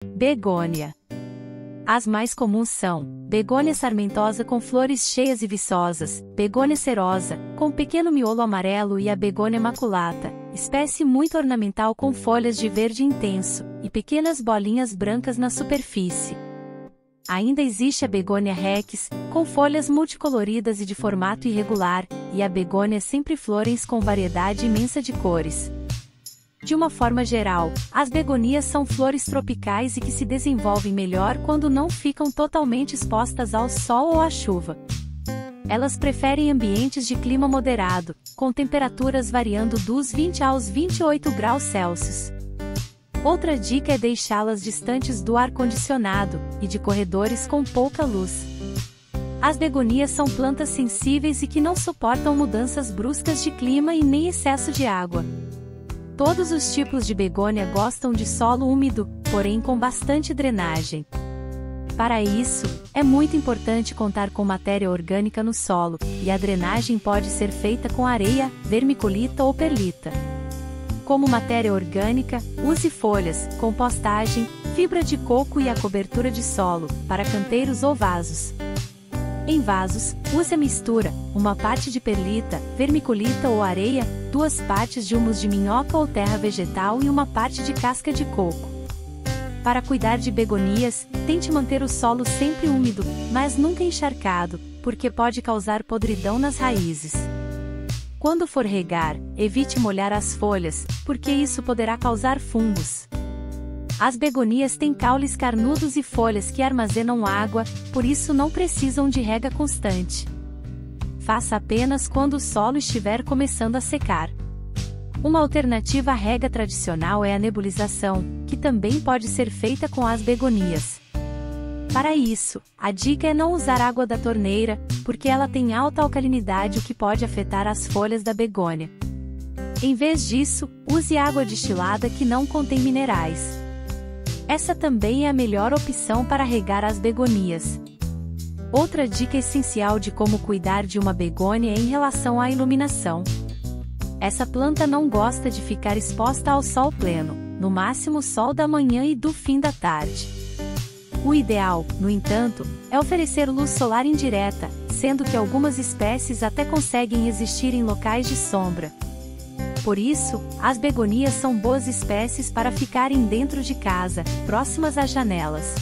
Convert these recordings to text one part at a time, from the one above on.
Begônia. As mais comuns são: begônia sarmentosa com flores cheias e viçosas, begônia cerosa, com pequeno miolo amarelo e a begônia maculata, espécie muito ornamental com folhas de verde intenso, e pequenas bolinhas brancas na superfície. Ainda existe a begônia rex, com folhas multicoloridas e de formato irregular, e a begônia sempreflorens com variedade imensa de cores. De uma forma geral, as begonias são flores tropicais e que se desenvolvem melhor quando não ficam totalmente expostas ao sol ou à chuva. Elas preferem ambientes de clima moderado, com temperaturas variando dos 20 aos 28 graus Celsius. Outra dica é deixá-las distantes do ar-condicionado e de corredores com pouca luz. As begonias são plantas sensíveis e que não suportam mudanças bruscas de clima e nem excesso de água. Todos os tipos de begônia gostam de solo úmido, porém com bastante drenagem. Para isso, é muito importante contar com matéria orgânica no solo, e a drenagem pode ser feita com areia, vermiculita ou perlita. Como matéria orgânica, use folhas, compostagem, fibra de coco e a cobertura de solo, para canteiros ou vasos. Em vasos, use a mistura, uma parte de perlita, vermiculita ou areia, 2 partes de humus de minhoca ou terra vegetal e uma parte de casca de coco. Para cuidar de begonias, tente manter o solo sempre úmido, mas nunca encharcado, porque pode causar podridão nas raízes. Quando for regar, evite molhar as folhas, porque isso poderá causar fungos. As begonias têm caules carnudos e folhas que armazenam água, por isso não precisam de rega constante. Faça apenas quando o solo estiver começando a secar. Uma alternativa à rega tradicional é a nebulização, que também pode ser feita com as begonias. Para isso, a dica é não usar água da torneira, porque ela tem alta alcalinidade, o que pode afetar as folhas da begônia. Em vez disso, use água destilada que não contém minerais. Essa também é a melhor opção para regar as begonias. Outra dica essencial de como cuidar de uma begônia é em relação à iluminação. Essa planta não gosta de ficar exposta ao sol pleno, no máximo sol da manhã e do fim da tarde. O ideal, no entanto, é oferecer luz solar indireta, sendo que algumas espécies até conseguem existir em locais de sombra. Por isso, as begonias são boas espécies para ficarem dentro de casa, próximas às janelas.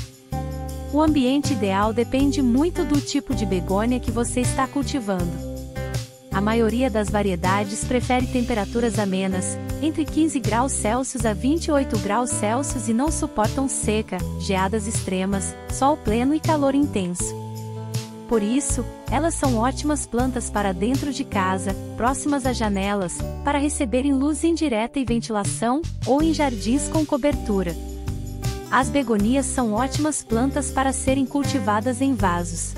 O ambiente ideal depende muito do tipo de begônia que você está cultivando. A maioria das variedades prefere temperaturas amenas, entre 15 graus Celsius a 28 graus Celsius, e não suportam seca, geadas extremas, sol pleno e calor intenso. Por isso, elas são ótimas plantas para dentro de casa, próximas às janelas, para receberem luz indireta e ventilação, ou em jardins com cobertura. As begonias são ótimas plantas para serem cultivadas em vasos.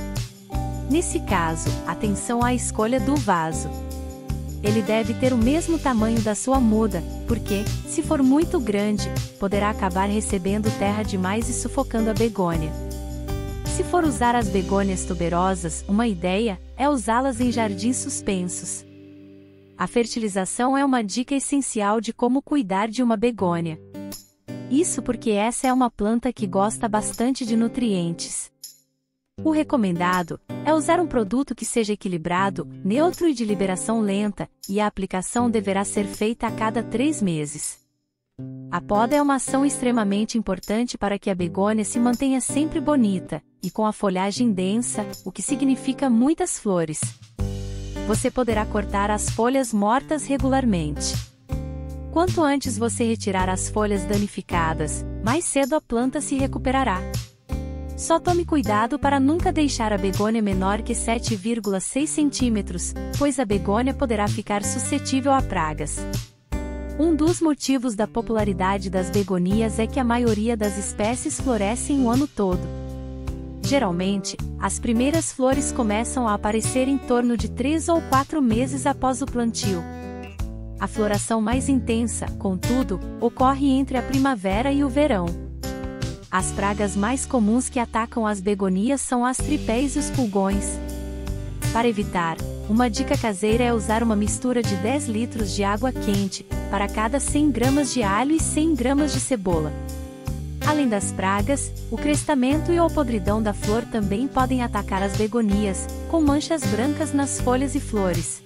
Nesse caso, atenção à escolha do vaso. Ele deve ter o mesmo tamanho da sua muda, porque, se for muito grande, poderá acabar recebendo terra demais e sufocando a begônia. Se for usar as begônias tuberosas, uma ideia é usá-las em jardins suspensos. A fertilização é uma dica essencial de como cuidar de uma begônia. Isso porque essa é uma planta que gosta bastante de nutrientes. O recomendado é usar um produto que seja equilibrado, neutro e de liberação lenta, e a aplicação deverá ser feita a cada 3 meses. A poda é uma ação extremamente importante para que a begônia se mantenha sempre bonita, e com a folhagem densa, o que significa muitas flores. Você poderá cortar as folhas mortas regularmente. Quanto antes você retirar as folhas danificadas, mais cedo a planta se recuperará. Só tome cuidado para nunca deixar a begônia menor que 7,6 centímetros, pois a begônia poderá ficar suscetível a pragas. Um dos motivos da popularidade das begonias é que a maioria das espécies florescem o ano todo. Geralmente, as primeiras flores começam a aparecer em torno de 3 ou 4 meses após o plantio. A floração mais intensa, contudo, ocorre entre a primavera e o verão. As pragas mais comuns que atacam as begonias são as tripéis e os pulgões. Para evitar, uma dica caseira é usar uma mistura de 10 litros de água quente, para cada 100 gramas de alho e 100 gramas de cebola. Além das pragas, o crestamento e ou podridão da flor também podem atacar as begonias, com manchas brancas nas folhas e flores.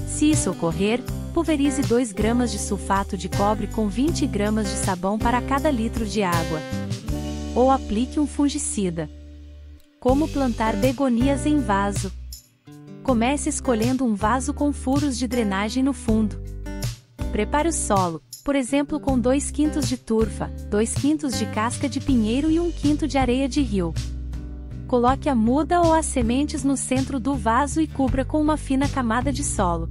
Se isso ocorrer, pulverize 2 gramas de sulfato de cobre com 20 gramas de sabão para cada litro de água. Ou aplique um fungicida. Como plantar begonias em vaso? Comece escolhendo um vaso com furos de drenagem no fundo. Prepare o solo, por exemplo com 2 quintos de turfa, 2 quintos de casca de pinheiro e 1 quinto de areia de rio. Coloque a muda ou as sementes no centro do vaso e cubra com uma fina camada de solo.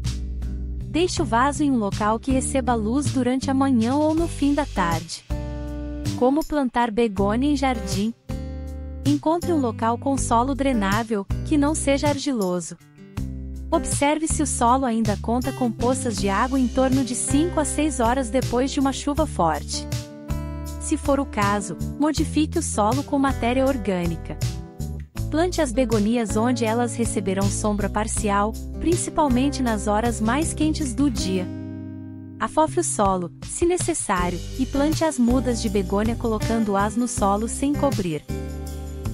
Deixe o vaso em um local que receba luz durante a manhã ou no fim da tarde. Como plantar begônia em jardim? Encontre um local com solo drenável, que não seja argiloso. Observe se o solo ainda conta com poças de água em torno de 5 a 6 horas depois de uma chuva forte. Se for o caso, modifique o solo com matéria orgânica. Plante as begonias onde elas receberão sombra parcial, principalmente nas horas mais quentes do dia. Afofe o solo, se necessário, e plante as mudas de begônia colocando-as no solo sem cobrir.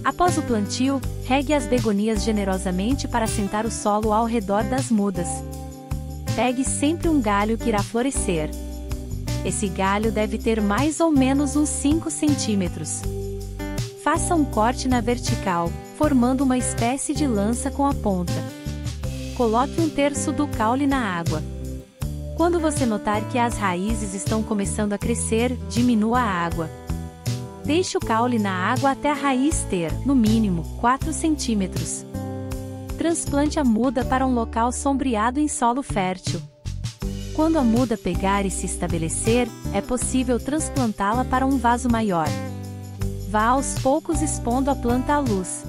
Após o plantio, regue as begonias generosamente para assentar o solo ao redor das mudas. Pegue sempre um galho que irá florescer. Esse galho deve ter mais ou menos uns 5 centímetros. Faça um corte na vertical, formando uma espécie de lança com a ponta. Coloque 1/3 do caule na água. Quando você notar que as raízes estão começando a crescer, diminua a água. Deixe o caule na água até a raiz ter, no mínimo, 4 centímetros. Transplante a muda para um local sombreado em solo fértil. Quando a muda pegar e se estabelecer, é possível transplantá-la para um vaso maior. Vá aos poucos expondo a planta à luz.